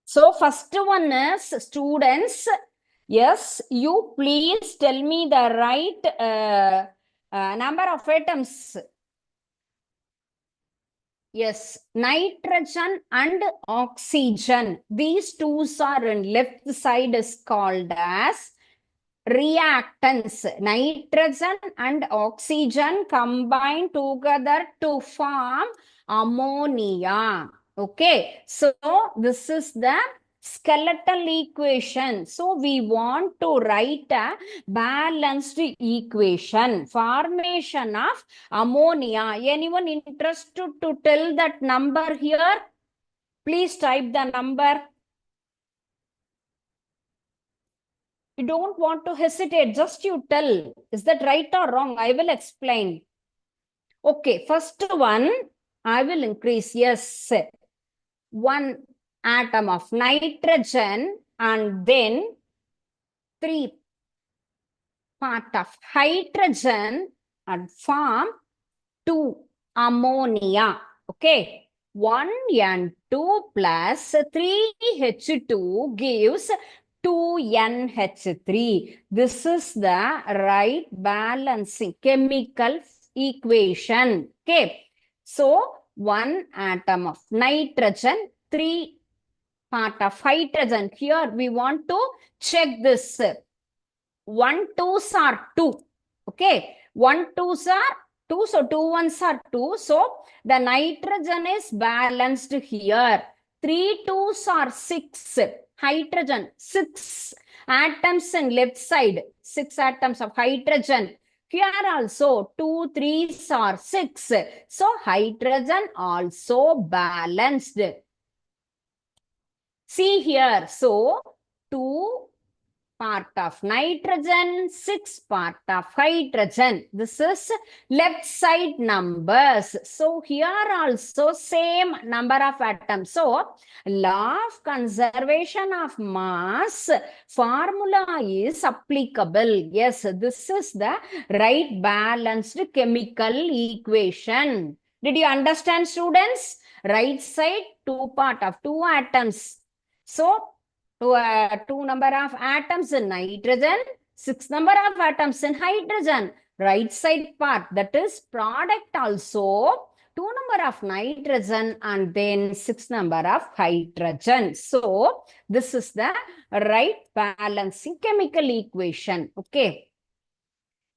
So first one is, students, yes, you please tell me the right number of atoms. Yes, nitrogen and oxygen. These two are in left side is called as reactants. Nitrogen and oxygen combine together to form ammonia. Okay, so this is the skeletal equation. So we want to write a balanced equation. Formation of ammonia. Anyone interested to tell that number here? Please type the number. You don't want to hesitate, just you tell. Is that right or wrong? I will explain. Okay, first one, I will increase. Yes, 1 atom of nitrogen and then 3 part of hydrogen and form 2 ammonia. Okay. 1N2 plus 3H2 gives 2NH3. This is the right balancing chemical equation. Okay. So, one atom of nitrogen, 3 part of hydrogen. Here we want to check this. 1 2s are 2. Okay. 1 2s are 2. So 2 1s are 2. So the nitrogen is balanced here. 3 2s are 6. Hydrogen 6 atoms in left side. 6 atoms of hydrogen. Here also 2 3s are 6. So hydrogen also balanced. See here. So 2 part of nitrogen, 6 part of hydrogen. This is left side numbers. So here also same number of atoms. So law of conservation of mass formula is applicable. Yes, this is the right balanced chemical equation. Did you understand, students? Right side 2 part of 2 atoms. So two number of atoms in nitrogen, 6 number of atoms in hydrogen. Right side part, that is product also 2 number of nitrogen and then 6 number of hydrogen. So this is the right balancing chemical equation. Okay.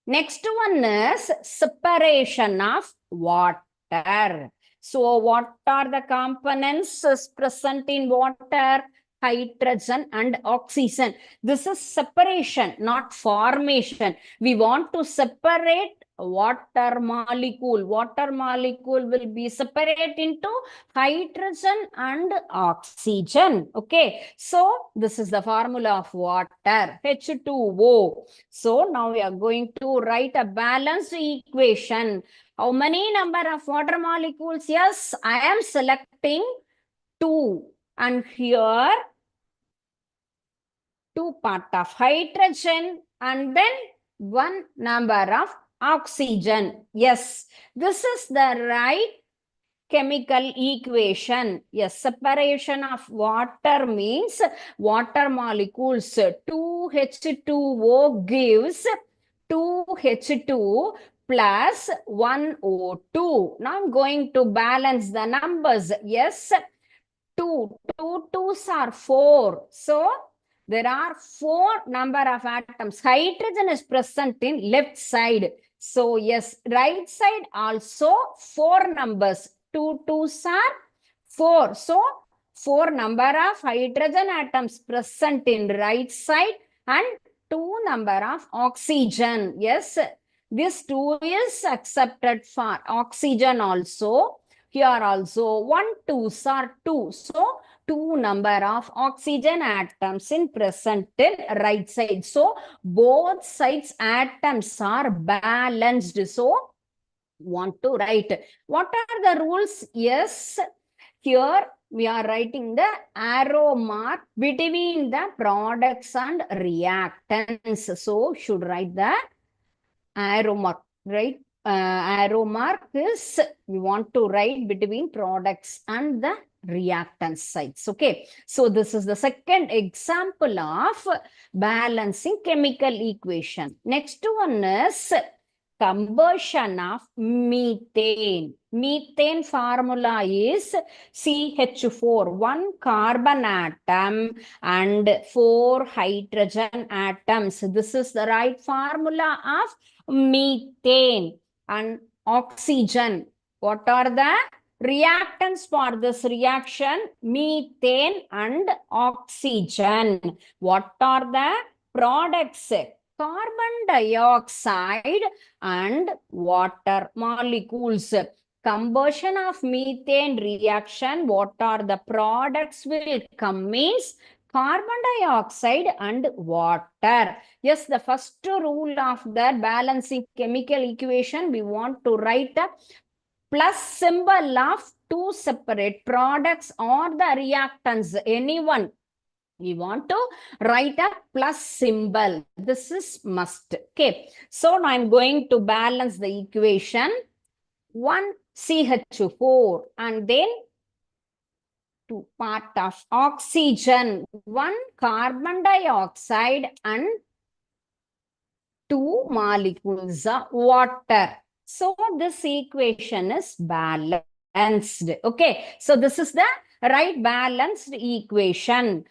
Next one is separation of water. So what are the components present in water? Hydrogen and oxygen. This is separation, not formation. We want to separate water molecule. Water molecule will be separated into hydrogen and oxygen. Okay. So this is the formula of water, H2O. So now we are going to write a balanced equation. How many number of water molecules? Yes, I am selecting 2. And here 2 part of hydrogen and then 1 number of oxygen. Yes, this is the right chemical equation. Yes, separation of water means water molecules. 2H2O gives 2H2 plus 1O2. Now I'm going to balance the numbers. Yes, 2 2s are 4. So there are 4 number of atoms. Hydrogen is present in left side. So yes, right side also 4 numbers. 2 2s are 4. So 4 number of hydrogen atoms present in right side and 2 number of oxygen. Yes, this 2 is accepted for oxygen also. Here also 1 2s are 2. So 2 number of oxygen atoms in present in right side. So both sides atoms are balanced. So want to write. What are the rules? Yes, here we are writing the arrow mark between the products and reactants. So should write the arrow mark, right? Arrow mark is we want to write between products and the reactant sites. Okay, so this is the second example of balancing chemical equation. Next one is combustion of methane. Methane formula is CH4, 1 carbon atom and 4 hydrogen atoms. This is the right formula of methane. And oxygen. What are the reactants for this reaction? Methane and oxygen. What are the products? Carbon dioxide and water molecules. Combustion of methane reaction, what are the products will come means carbon dioxide and water. Yes, the first rule of the balancing chemical equation, we want to write a plus symbol of two separate products or the reactants, anyone. We want to write a plus symbol. This is must. Okay. So now I'm going to balance the equation. 1 CH4, and then 2 part of oxygen, 1 carbon dioxide, and 2 molecules of water. So this equation is balanced. Okay, so this is the right balanced equation.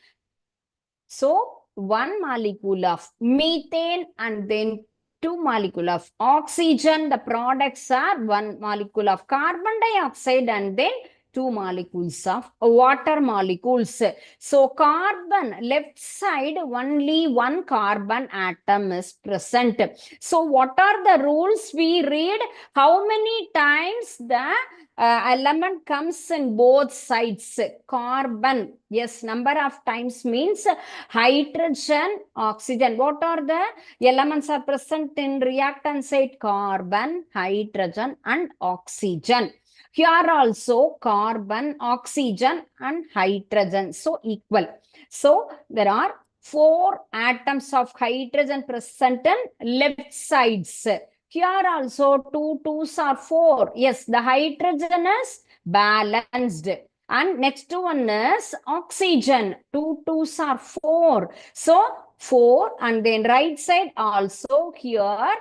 So 1 molecule of methane and then 2 molecule of oxygen. The products are 1 molecule of carbon dioxide and then 2 molecules of water molecules. So carbon, left side, only 1 carbon atom is present. So what are the rules we read? How many times the element comes in both sides? Carbon, yes, number of times means hydrogen, oxygen. What are the elements are present in reactant side? Carbon, hydrogen, and oxygen. Here also carbon, oxygen, and hydrogen. So equal. So there are 4 atoms of hydrogen present in left sides. Here also 2 2s are 4. Yes, the hydrogen is balanced. And next one is oxygen. 2 2s are 4. So 4, and then right side also here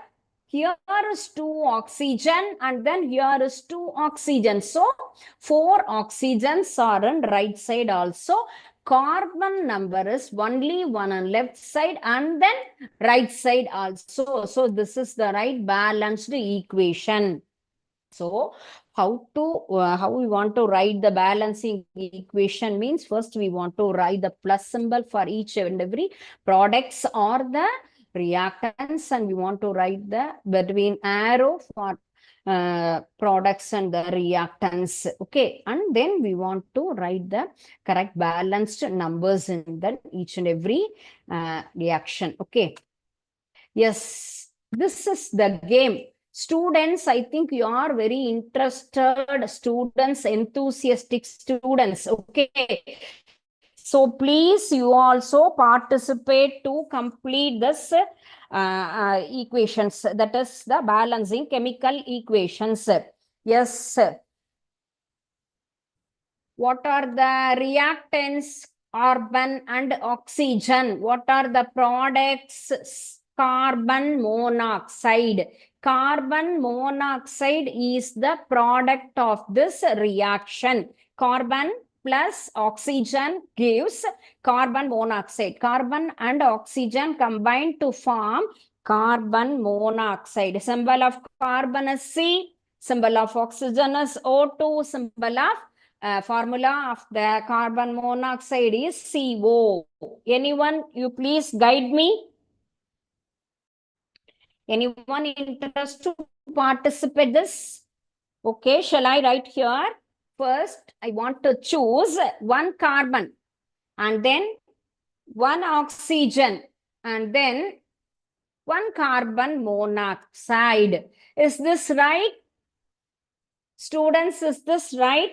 is 2 oxygen and then here is 2 oxygen. So 4 oxygens are on right side also. Carbon number is only 1 on left side and then right side also. So this is the right balanced equation. So how we want to write the balancing equation means, first we want to write the plus symbol for each and every products or the reactants, and we want to write the between arrow for products and the reactants. Okay, and then we want to write the correct balanced numbers in the each and every reaction. Okay, yes, this is the game. Students, I think you are very interested students, enthusiastic students. Okay. So please, you also participate to complete this equations. That is the balancing chemical equations. Yes. What are the reactants? Carbon and oxygen. What are the products? Carbon monoxide. Carbon monoxide is the product of this reaction. Carbon plus oxygen gives carbon monoxide. Carbon and oxygen combine to form carbon monoxide. Symbol of carbon is C. Symbol of oxygen is O2. Symbol of formula of the carbon monoxide is CO. Anyone, you please guide me? Anyone interested to participate this? Okay, shall I write here? First, I want to choose 1 carbon and then 1 oxygen and then 1 carbon monoxide. Is this right? Students, is this right?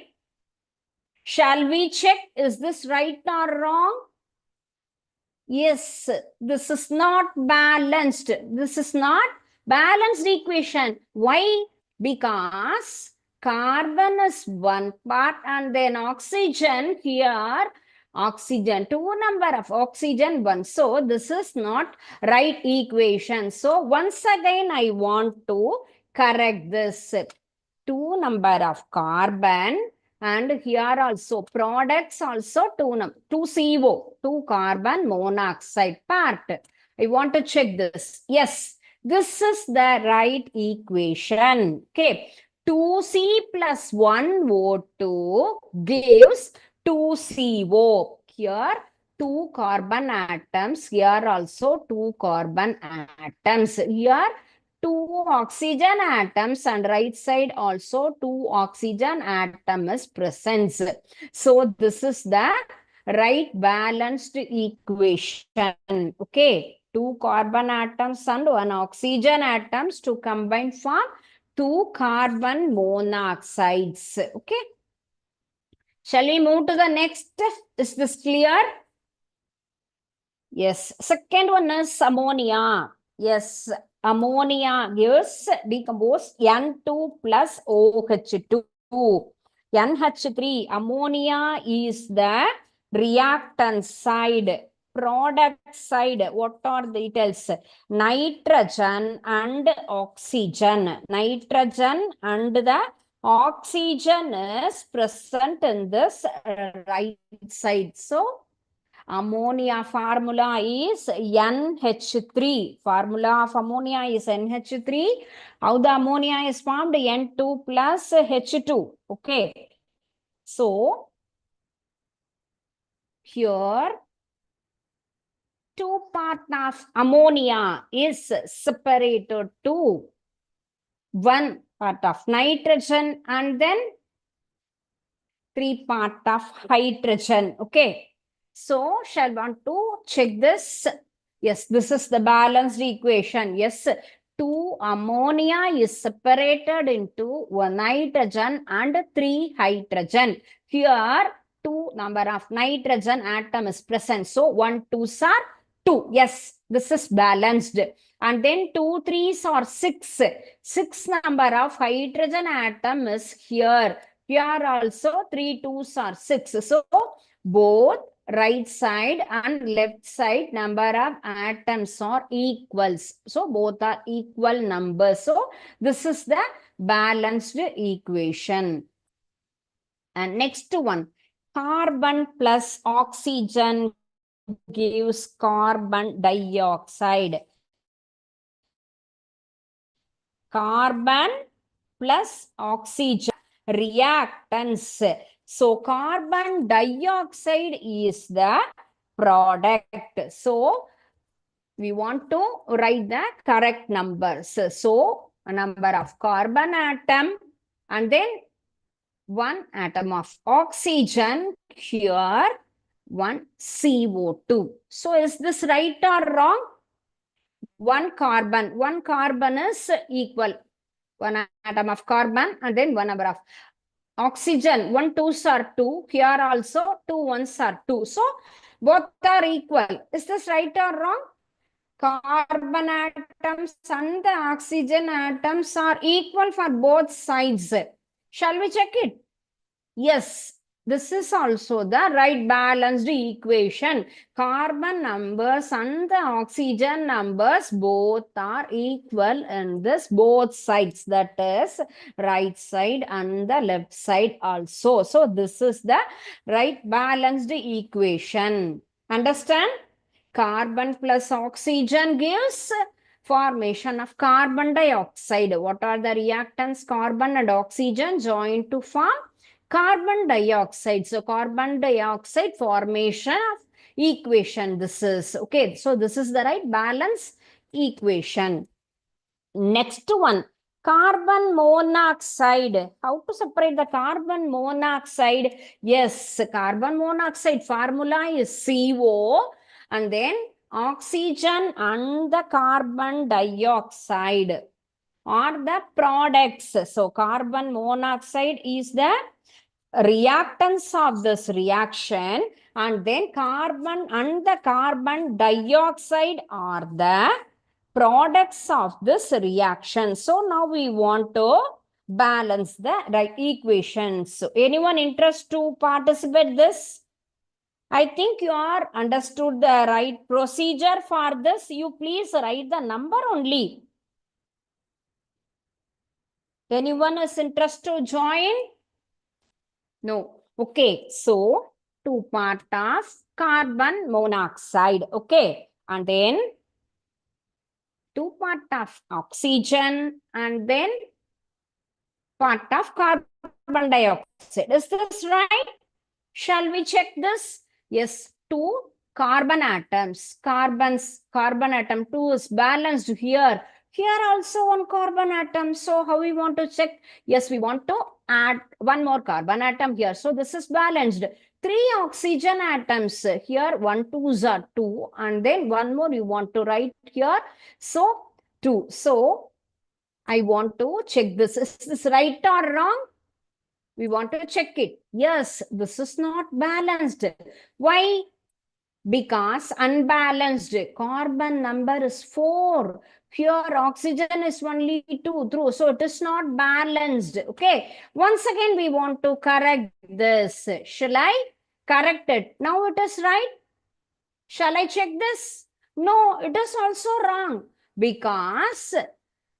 Shall we check? Is this right or wrong? Yes, this is not balanced. This is not balanced equation. Why? Because carbon is 1 part and then oxygen here, oxygen, 2 number of oxygen 1. So this is not right equation. So once again, I want to correct this. 2 number of carbon and here also products also 2 CO, 2 carbon monoxide part. I want to check this. Yes, this is the right equation. Okay, 2C plus 1 O2 gives 2 CO. Here 2 carbon atoms, here also 2 carbon atoms. Here 2 oxygen atoms and right side also 2 oxygen atom is present. So this is the right balanced equation. Okay, 2 carbon atoms and 1 oxygen atoms to combine form 2 carbon monoxides. Okay, shall we move to the next? Is this clear? Yes, second one is ammonia. Yes, ammonia gives decompose N2 plus OH2. NH3, ammonia is the reactant side. Product side, what are the details? Nitrogen and oxygen. Nitrogen and the oxygen is present in this right side. So, ammonia formula is NH3. Formula of ammonia is NH3. How the ammonia is formed? N2 plus H2. Okay. So, here, two part of ammonia is separated to one part of nitrogen and then three part of hydrogen. Okay. So, shall want to check this? Yes, this is the balanced equation. Yes, two ammonia is separated into one nitrogen and three hydrogen. Here, two number of nitrogen atom is present. So, 1 2s are 2. Yes, this is balanced. And then 2 3s are 6. 6 number of hydrogen atom is here. Here also 3 2s are 6. So, both right side and left side number of atoms are equals. So, both are equal numbers. So, this is the balanced equation. And next one, carbon plus oxygen gives carbon dioxide. Carbon plus oxygen reactants. So, carbon dioxide is the product. So, we want to write the correct numbers. So, a number of carbon atom and then one atom of oxygen, here one CO2. So, is this right or wrong? One carbon is equal. One atom of carbon and then one number of oxygen. 1 2s are 2. Here also 2 1s are 2. So, both are equal. Is this right or wrong? Carbon atoms and the oxygen atoms are equal for both sides. Shall we check it? Yes, this is also the right balanced equation. Carbon numbers and the oxygen numbers both are equal in this both sides. That is right side and the left side also. So, this is the right balanced equation. Understand? Carbon plus oxygen gives formation of carbon dioxide. What are the reactants? Carbon and oxygen join to form carbon dioxide. So, carbon dioxide formation of equation. This is okay. So, this is the right balance equation. Next one, carbon monoxide. How to separate the carbon monoxide? Yes, carbon monoxide formula is CO and then oxygen and the carbon dioxide are the products. So, carbon monoxide is the reactants of this reaction and then carbon and the carbon dioxide are the products of this reaction. So, now we want to balance the right equations. So, anyone interest to participate this? I think you are understood the right procedure for this. You please write the number only. Anyone is interested to join? No. Okay. So, two part of carbon monoxide. Okay. And then two part of oxygen and then part of carbon dioxide. Is this right? Shall we check this? Yes, two carbon atoms. Carbon atom 2 is balanced here. Here also one carbon atom. So, how we want to check? Yes, we want to add one more carbon atom here. So, this is balanced. 3 oxygen atoms. Here, 1 2s are 2. And then one more you want to write here. So, 2. So, I want to check this. Is this right or wrong? We want to check it. Yes, this is not balanced. Why? because unbalanced. Carbon number is 4. Here oxygen is only 2 through. So it is not balanced. Okay. Once again, we want to correct this. Shall I correct it? Now it is right. Shall I check this? No, it is also wrong. Because,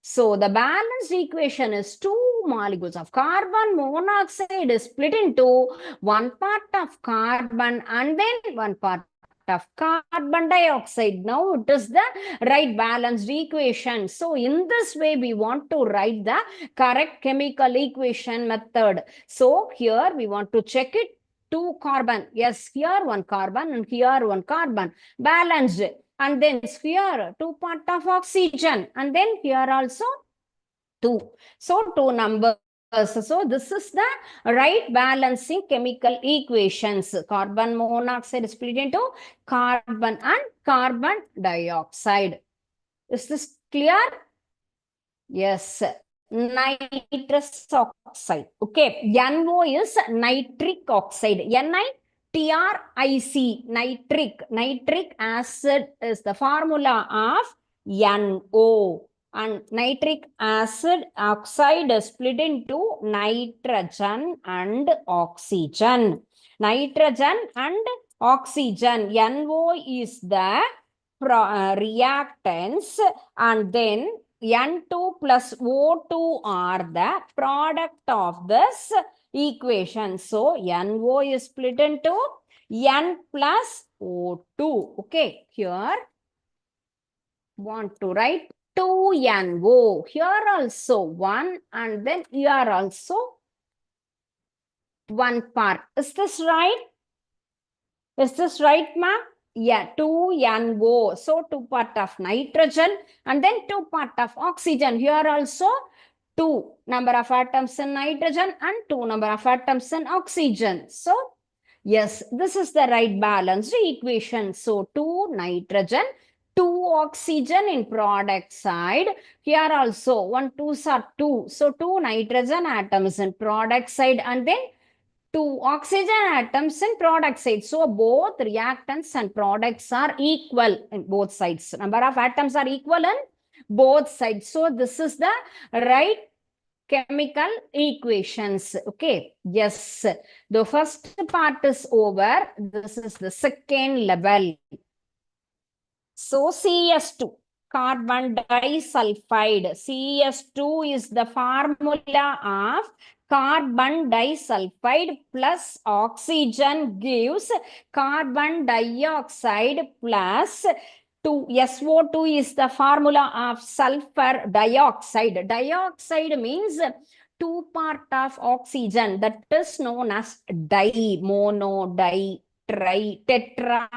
so the balanced equation is 2 molecules of carbon monoxide is split into 1 part of carbon and then 1 part of carbon dioxide. Now it is the right balanced equation. So in this way, we want to write the correct chemical equation method. So here we want to check it. 2 carbon. Yes, here 1 carbon and here 1 carbon. Balanced. And then here 2 part of oxygen. And then here also 2. So 2 numbers. So this is the right balancing chemical equations. Carbon monoxide is split into carbon and carbon dioxide. Is this clear? Yes. Nitrous oxide. Okay. NO is nitric oxide. NiTRIC. Nitric acid is the formula of NO. And nitric acid oxide is split into nitrogen and oxygen. Nitrogen and oxygen. NO is the reactants, and then N2 plus O2 are the product of this equation. So NO is split into N plus O2. Okay, here want to write 2NO. Here also 1 and then here also 1 part. Is this right? Is this right, ma'am? Yeah, 2NO. So 2 part of nitrogen and then 2 part of oxygen. Here also 2 number of atoms in nitrogen and 2 number of atoms in oxygen. So yes, this is the right balanced equation. So 2 nitrogen, 2 oxygen in product side. Here also 1 2s are 2. So 2 nitrogen atoms in product side and then 2 oxygen atoms in product side. So both reactants and products are equal in both sides. Number of atoms are equal in both sides. So this is the right chemical equations. Okay. Yes. The first part is over. This is the second level. So CS2. Carbon disulfide. CS2 is the formula of carbon disulfide plus oxygen gives carbon dioxide plus 2. SO2 is the formula of sulfur dioxide. Dioxide means 2 part of oxygen, that is known as di, mono, di, tri, tetra,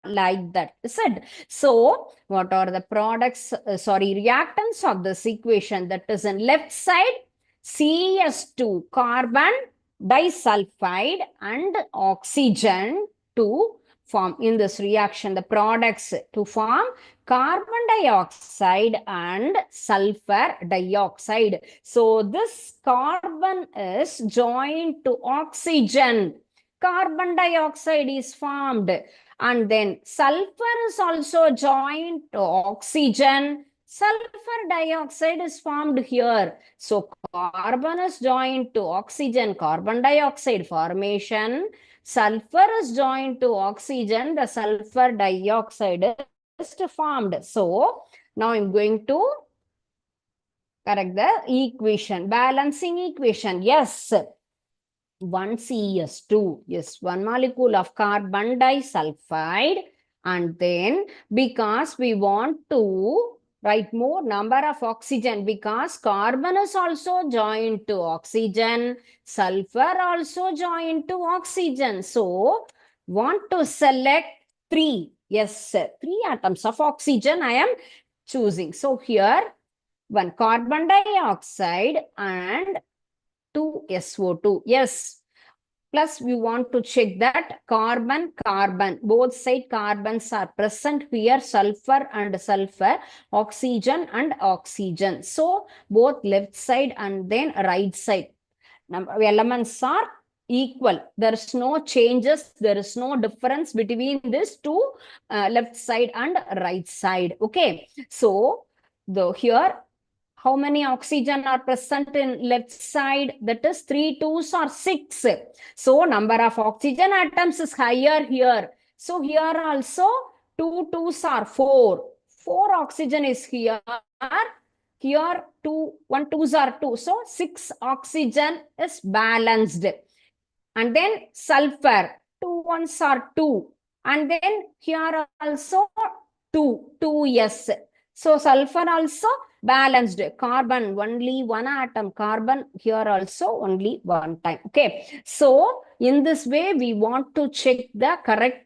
like that. Is it? So what are the products, reactants of this equation? That is in left side, CS2, carbon disulfide and oxygen to form in this reaction, the products to form carbon dioxide and sulfur dioxide. So this carbon is joined to oxygen. Carbon dioxide is formed. And then sulfur is also joined to oxygen. Sulfur dioxide is formed here. So carbon is joined to oxygen, carbon dioxide formation. Sulfur is joined to oxygen, the sulfur dioxide is formed. So now I'm going to correct the equation, balancing equation. Yes. 1 CS2, yes, 1 molecule of carbon disulfide, and then because we want to write more number of oxygen, because carbon is also joined to oxygen, sulfur also joined to oxygen. So want to select 3, yes, 3 atoms of oxygen I am choosing. So here 1 carbon dioxide and 2 SO2. Yes. Plus, we want to check that carbon, both side carbons are present here, sulfur and sulfur, oxygen and oxygen. So, both left side and then right side. Number elements are equal. There is no changes. There is no difference between this two left side and right side. Okay. So here, how many oxygen are present in left side? That is 3 twos or 6. So number of oxygen atoms is higher here. So here also 2 twos are 4. 4 oxygen is here. Here 1 twos are 2. So 6 oxygen is balanced. And then sulfur, 2 ones are 2. And then here also 2 yes. So sulfur also balanced. Carbon, only one atom. Carbon here also only one time. Okay. So in this way, we want to check the correct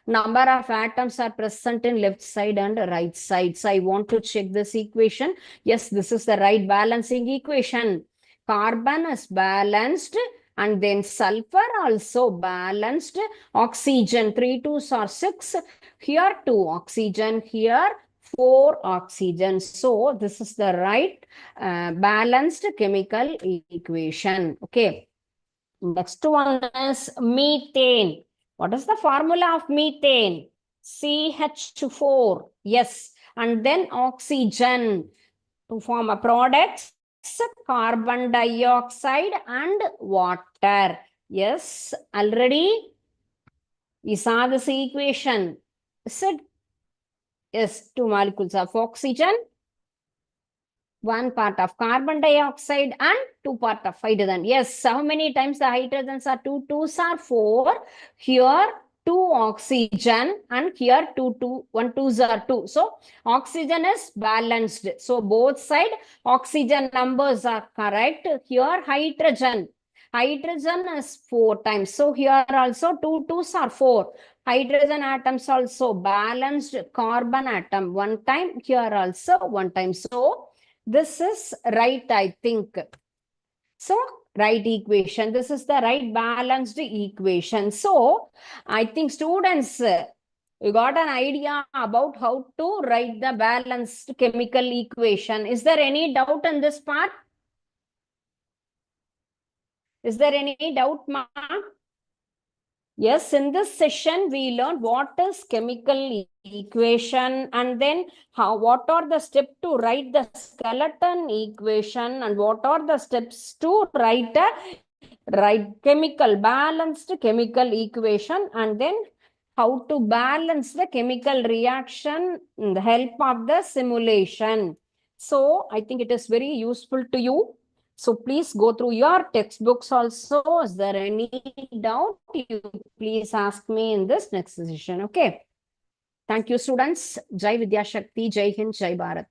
number of atoms are present in left side and right side. So I want to check this equation. Yes, this is the right balancing equation. Carbon is balanced and then sulfur also balanced. Oxygen, 3 twos are 6. Here 2 oxygen, here 4 oxygen. So this is the right balanced chemical equation. Okay. Next one is methane. What is the formula of methane? CH4. Yes. And then oxygen. To form a product, carbon dioxide and water. Yes, already we saw this equation. Is it? Yes, 2 molecules of oxygen, 1 part of carbon dioxide and 2 part of hydrogen. Yes, how many times the hydrogens are 2 twos are 4. Here 2 oxygen and here 1 twos are 2. So oxygen is balanced. So both side oxygen numbers are correct. Here hydrogen is 4 times. So here also 2 twos are 4. Hydrogen atoms also balanced. Carbon atom 1 time. Here also 1 time. So this is right, I think. So right equation. This is the right balanced equation. So I think students, you got an idea about how to write the balanced chemical equation. Is there any doubt in this part? Is there any doubt, Ma? Yes, in this session, we learned what is chemical equation and then what are the steps to write the skeleton equation and what are the steps to write a balanced chemical equation and then how to balance the chemical reaction in the help of the simulation. So I think it is very useful to you. So please go through your textbooks also. Is there any doubt? You please ask me in this next session. Okay. Thank you, students. Jai Vidya Shakti, Jai Hind, Jai Bharat.